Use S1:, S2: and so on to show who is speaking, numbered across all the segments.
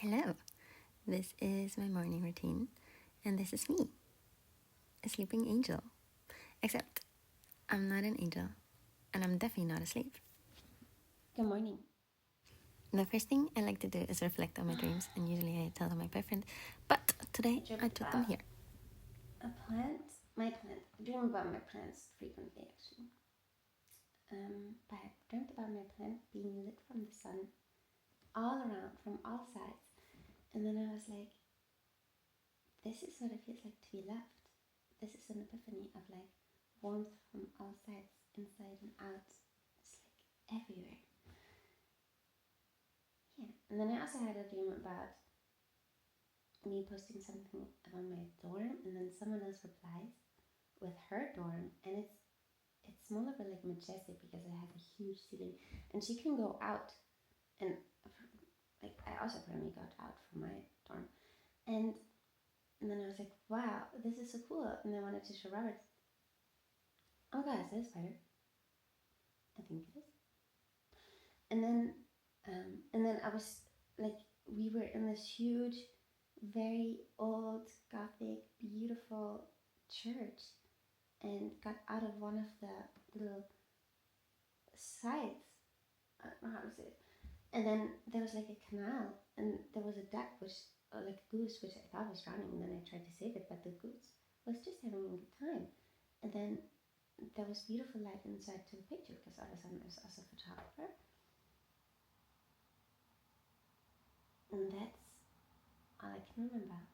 S1: Hello, this is my morning routine, and this is me, a sleeping angel. Except I'm not an angel, and I'm definitely not asleep.
S2: Good morning.
S1: The first thing I like to do is reflect on my dreams, and usually I tell them my boyfriend, but today I took them here.
S2: A plant? My plant. I dream about my plants frequently, actually. But I dreamt about my plant being lit from the sun all around, from all sides. And then I was like, this is what it feels like to be loved. This is an epiphany of like warmth from all sides, inside and out. It's like everywhere. Yeah. And then I also had a dream about me posting something about my dorm, and then someone else replies with her dorm, and it's more of a like majestic because it has a huge ceiling, and she can go out, and like I also apparently got out from my dorm, and then I was like, wow, this is so cool, and I wanted to show Robert. Oh god, is that a spider? I think it is. And then I was like, we were in this huge, very old, gothic, beautiful church, and got out of one of the little sides. I don't know how to say it. And then there was like a canal, and there was a duck, which, like a goose, which I thought was drowning, and then I tried to save it, but the goose was just having a good time. And then there was beautiful light inside to the picture because all of a sudden I was also a photographer. And that's all I can remember.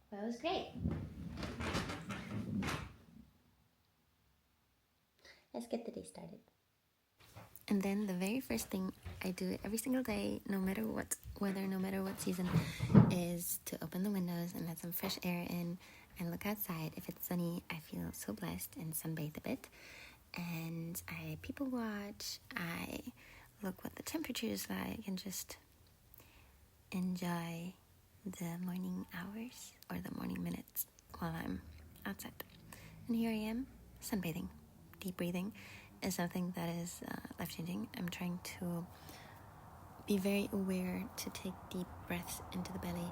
S2: But it was great. Let's get the day started.
S1: And then the very first thing I do every single day, no matter what weather, no matter what season, is to open the windows and let some fresh air in and look outside. If it's sunny, I feel so blessed and sunbathe a bit. And I people watch, I look what the temperature is like, and just enjoy the morning hours or the morning minutes while I'm outside. And here I am, sunbathing. Deep breathing is something that is life-changing. I'm trying to be very aware to take deep breaths into the belly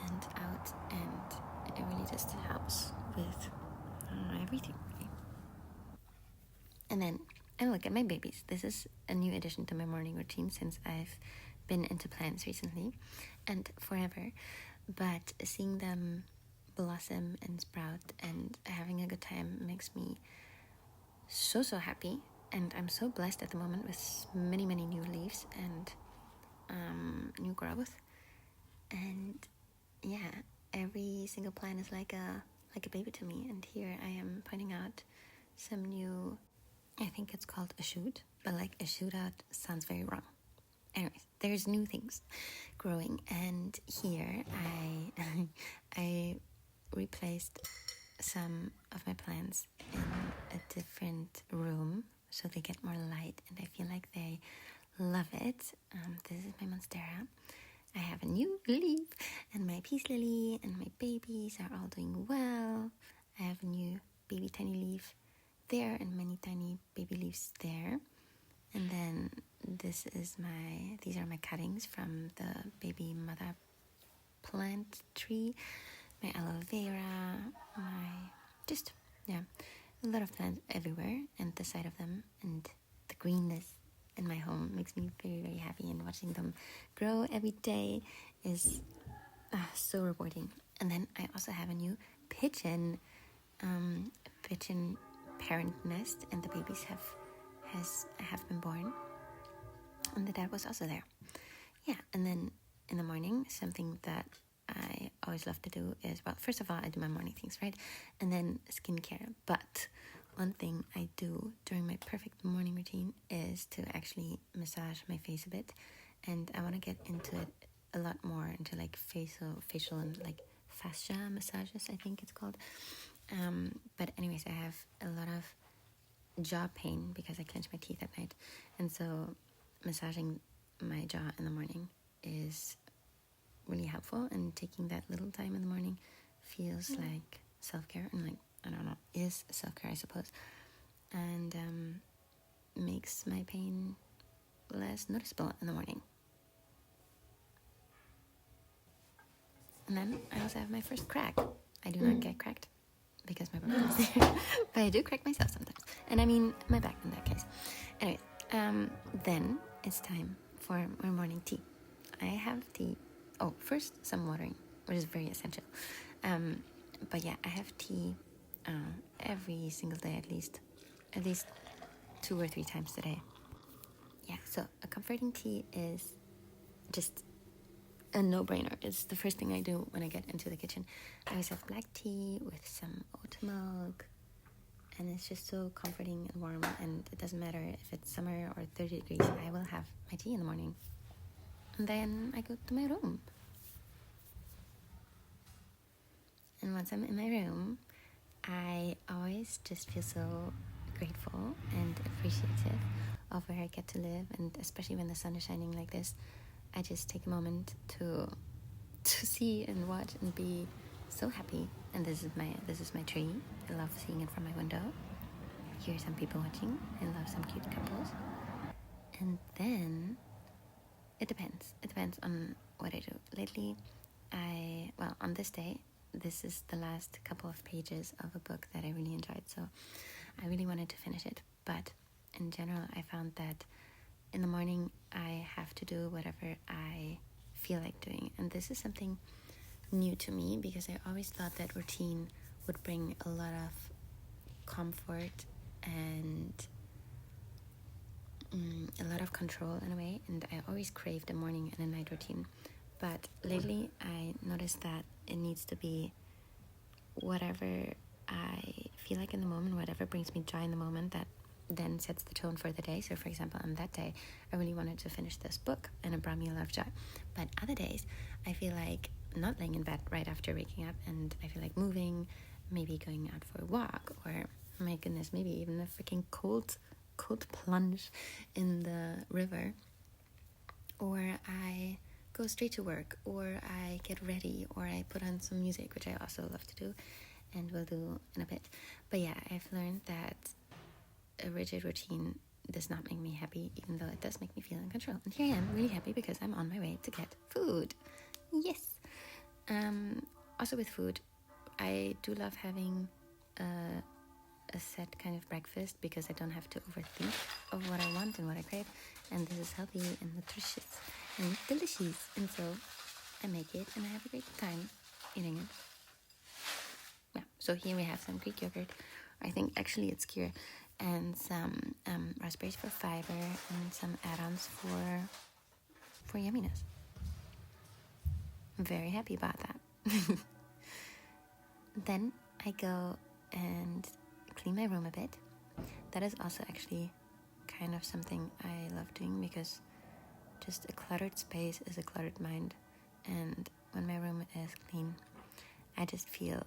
S1: and out, and it really just helps with everything. And then I look at my babies. This is a new addition to my morning routine since I've been into plants recently and forever. But seeing them blossom and sprout and having a good time makes me so happy. And I'm so blessed at the moment with many new leaves and new growth. And yeah, every single plant is like a baby to me. And here I am pointing out some new, I think it's called a shoot, but like a shoot out sounds very wrong. Anyways, there's new things growing, and here I replaced some of my plants in a different room so they get more light, and I feel like they love it. This is my monstera. I have a new leaf, and my peace lily and my babies are all doing well. I have a new baby tiny leaf there and many tiny baby leaves there. And then these are my cuttings from the baby mother plant tree, my aloe vera, a lot of plants everywhere, and the sight of them and the greenness in my home makes me very happy, and watching them grow every day is so rewarding. And then I also have a new pigeon parent nest, and the babies have been born, and the dad was also there. Yeah, and then in the morning, something that I always love to do is, well, first of all, I do my morning things, right? And then skincare. But one thing I do during my perfect morning routine is to actually massage my face a bit. And I want to get into it a lot more, into like facial and like fascia massages, I think it's called. But anyways, I have a lot of jaw pain because I clench my teeth at night. And so massaging my jaw in the morning is really helpful, and taking that little time in the morning feels like self-care, and like, I don't know, is self-care, I suppose, and makes my pain less noticeable in the morning. And then I also have my first crack. I do not get cracked because my boyfriend is there, but I do crack myself sometimes. And I mean my back in that case. Anyway, then it's time for my morning tea. I have tea. Oh, first some watering, which is very essential. But yeah, I have tea every single day at least 2 or 3 times a day. Yeah, so a comforting tea is just a no-brainer. It's the first thing I do when I get into the kitchen. I always have black tea with some oat milk, and it's just so comforting and warm, and it doesn't matter if it's summer or 30 degrees, I will have my tea in the morning. And then I go to my room. And once I'm in my room, I always just feel so grateful and appreciative of where I get to live, and especially when the sun is shining like this, I just take a moment to see and watch and be so happy. And this is my tree. I love seeing it from my window. Hear some people watching. I love some cute couples. And then it depends on what I do. Lately, on this day, this is the last couple of pages of a book that I really enjoyed, so I really wanted to finish it. But in general, I found that in the morning I have to do whatever I feel like doing, and this is something new to me because I always thought that routine would bring a lot of comfort and a lot of control in a way, and I always craved a morning and a night routine. But lately I noticed that it needs to be whatever I feel like in the moment, whatever brings me joy in the moment, that then sets the tone for the day. So for example, on that day I really wanted to finish this book and it brought me a lot of joy. But other days I feel like not laying in bed right after waking up, and I feel like moving, maybe going out for a walk, or my goodness, maybe even a freaking cold plunge in the river, or I go straight to work, or I get ready, or I put on some music, which I also love to do and will do in a bit. But yeah, I've learned that a rigid routine does not make me happy, even though it does make me feel in control. And here I am, really happy because I'm on my way to get food. Yes. Also with food, I do love having a set kind of breakfast because I don't have to overthink of what I want and what I crave, and this is healthy and nutritious and delicious, and so I make it and I have a great time eating it. Yeah, so here we have some Greek yogurt, I think actually it's skyr, and some raspberries for fiber, and some add-ons for yumminess. I'm very happy about that. Then I go and clean my room a bit. That is also actually kind of something I love doing, because just a cluttered space is a cluttered mind, and when my room is clean, I just feel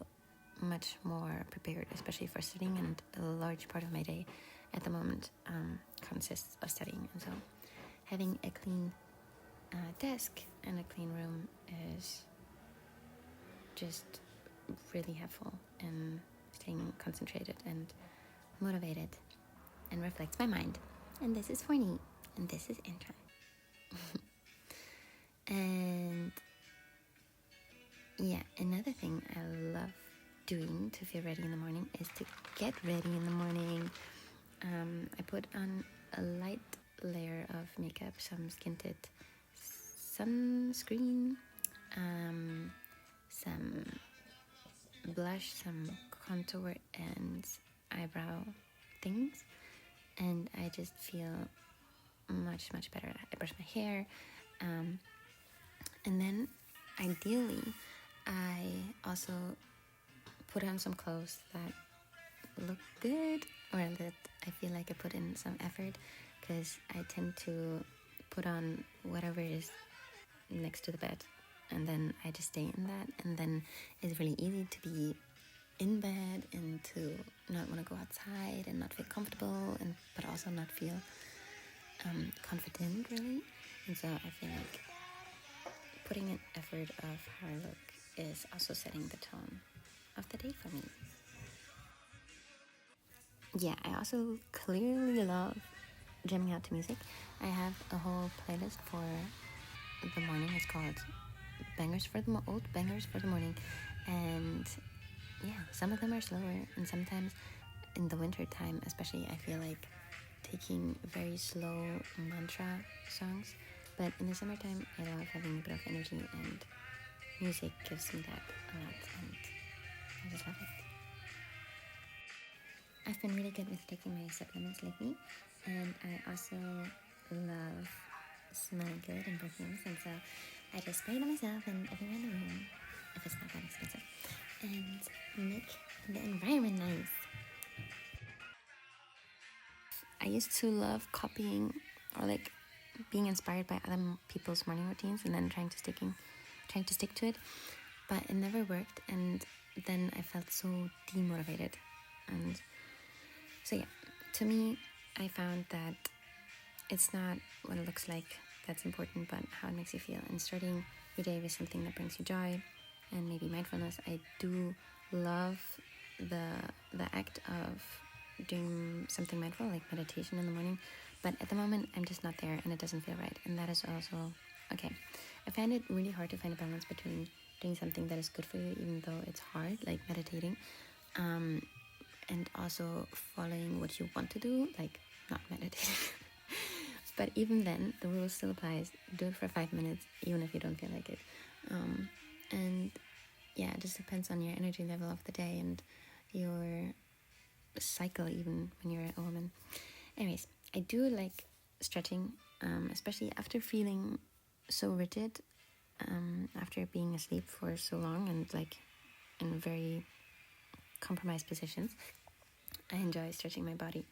S1: much more prepared, especially for studying, and a large part of my day at the moment consists of studying, and so having a clean desk and a clean room is just really helpful in staying concentrated and motivated, and reflects my mind. And this is Forney, and this is Intron. And yeah, another thing I love doing to feel ready in the morning is to get ready in the morning. I put on a light layer of makeup, some skin tint, sunscreen, some blush, some contour and eyebrow things, and I just feel much better. I brush my hair, and then ideally I also put on some clothes that look good, or that I feel like I put in some effort, because I tend to put on whatever is next to the bed, and then I just stay in that, and then it's really easy to be in bed and to not want to go outside and not feel comfortable, and but also not feel confident really. And so I feel like putting an effort of how I look is also setting the tone of the day for me. Yeah, I also clearly love jamming out to music. I have a whole playlist for the morning. It's called Old Bangers for the Morning. And yeah, some of them are slower, and sometimes in the winter time especially, I feel like taking very slow mantra songs. But in the summertime, I love having a bit of energy, and music gives me that a lot, and I just love it. I've been really good with taking my supplements lately, and I also love smelling good and perfumes, and so I just spray them myself and everywhere in the room, if it's not that expensive, and make the environment nice. I used to love copying or like being inspired by other people's morning routines and then trying to stick to it, but it never worked, and then I felt so demotivated. And so yeah, to me, I found that it's not what it looks like that's important, but how it makes you feel. And starting your day with something that brings you joy, and maybe mindfulness. I do love the act of doing something mindful, like meditation in the morning, but at the moment I'm just not there, and it doesn't feel right, and that is also okay. I find it really hard to find a balance between doing something that is good for you, even though it's hard, like meditating, and also following what you want to do, like not meditating. But even then, the rule still applies. Do it for 5 minutes, even if you don't feel like it. And yeah, it just depends on your energy level of the day and your cycle, even when you're a woman. Anyways, I do like stretching, especially after feeling so rigid, after being asleep for so long and like in very compromised positions. I enjoy stretching my body,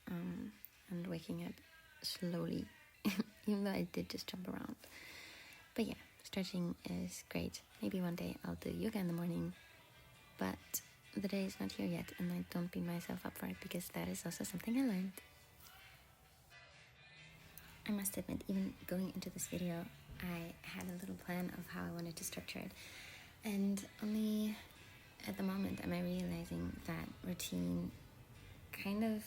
S1: and waking up slowly, even though I did just jump around. But yeah, stretching is great. Maybe one day I'll do yoga in the morning, but the day is not here yet, and I don't beat myself up for it, because that is also something I learned. I must admit, even going into this video, I had a little plan of how I wanted to structure it, and only at the moment am I realizing that routine kind of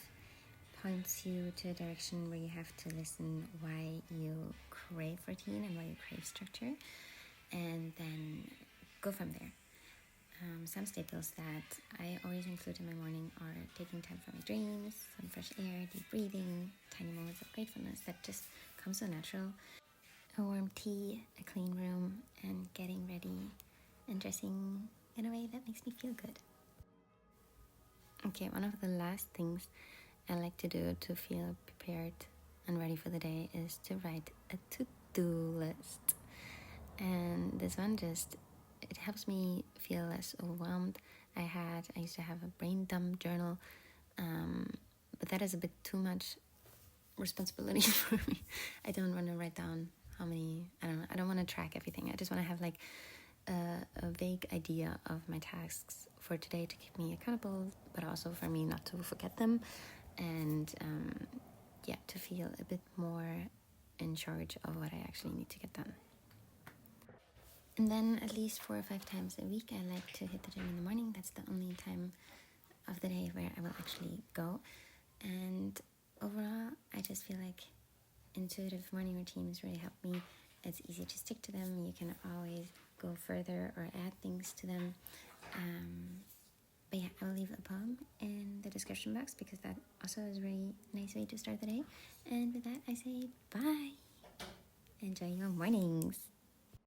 S1: points you to a direction where you have to listen why you crave routine and why you crave structure, and then go from there. Some staples that I always include in my morning are taking time for my dreams, some fresh air, deep breathing, tiny moments of gratefulness that just come so natural, a warm tea, a clean room, and getting ready and dressing in a way that makes me feel good. Okay, one of the last things I like to do to feel prepared and ready for the day is to write a to-do list. And this one it helps me feel less overwhelmed. I used to have a brain dump journal, but that is a bit too much responsibility for me. I don't want to write down how many, I don't want to track everything. I just want to have like a vague idea of my tasks for today to keep me accountable, but also for me not to forget them, and to feel a bit more in charge of what I actually need to get done. And then at least 4 or 5 times a week, I like to hit the gym in the morning. That's the only time of the day where I will actually go. And overall, I just feel like intuitive morning routines really help me. It's easy to stick to them. You can always go further or add things to them. But yeah, I will leave a poem in the description box, because that also is a really nice way to start the day. And with that, I say bye. Enjoy your mornings.